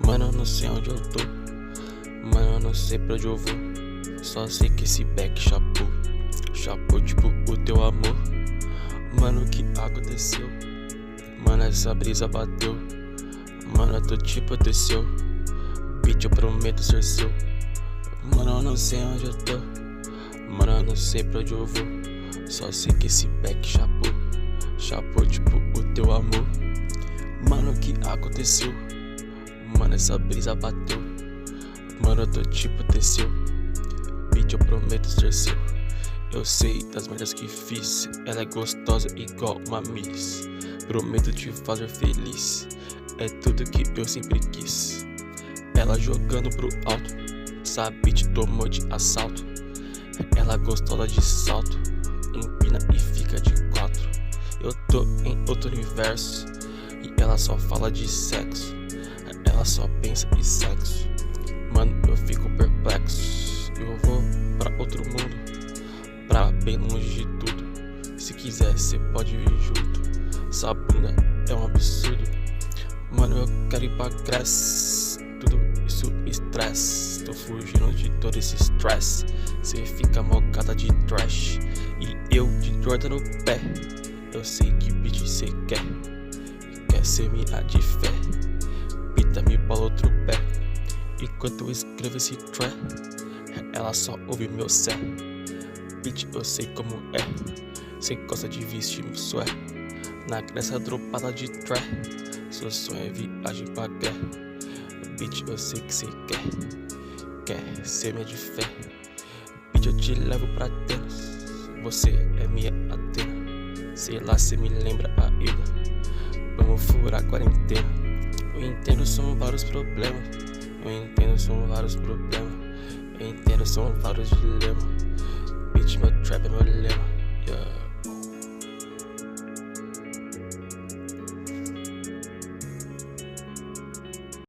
Mano, eu não sei onde eu tô. Mano, eu não sei pra onde eu vou. Só sei que esse back chapou. Chapou tipo o teu amor. Mano, o que aconteceu? Mano, essa brisa bateu. Mano, eu tô tipo teu. Bitch, eu prometo ser seu. Mano, eu não sei onde eu tô. Mano, eu não sei pra onde eu vou. Só sei que esse back chapou. Chapou tipo o teu amor. Mano, o que aconteceu? Mano, essa brisa bateu. Mano, eu tô tipo teu. Bitch, eu prometo ser seu. Eu sei das merdas que fiz. Ela é gostosa igual uma miss. Prometo te fazer feliz. É tudo que eu sempre quis. Ela jogando pro alto. Essa bitch tomou de assalto. Ela gostosa de salto. Empina e fica de quatro. Eu tô em outro universo. E ela só fala de sexo. Ela só pensa em sexo. Mano, eu fico perplexo. Eu vou pra outro mundo, pra bem longe de tudo. Se quiser, cê pode vir junto. Essa bunda é um absurdo. Mano, eu quero ir pra Grécia. Tudo isso estresse. Tô fugindo de todo esse stress. Cê fica mocada de trash e eu de Jordan no pé. Eu sei que bitch cê quer. Quer ser minha de fé. Pita me bola outro pé. Enquanto eu escrevo esse track, ela só ouve meu sé. Bitch, eu sei como é. Cê gosta de vestir sué. Na Grécia dropada de track. Seu sonho é viagem pra guerra. Bitch, eu sei que cê quer ser minha de fé. Bitch, eu te levo pra Atenas. Você é minha Atena. Sei lá, cê me lembra a ilha. Vamos furar a quarentena. Eu entendo, são vários problemas. Eu entendo, são vários problemas. Eu entendo, são vários dilemas. Bitch, meu trap é meu lema. Yeah.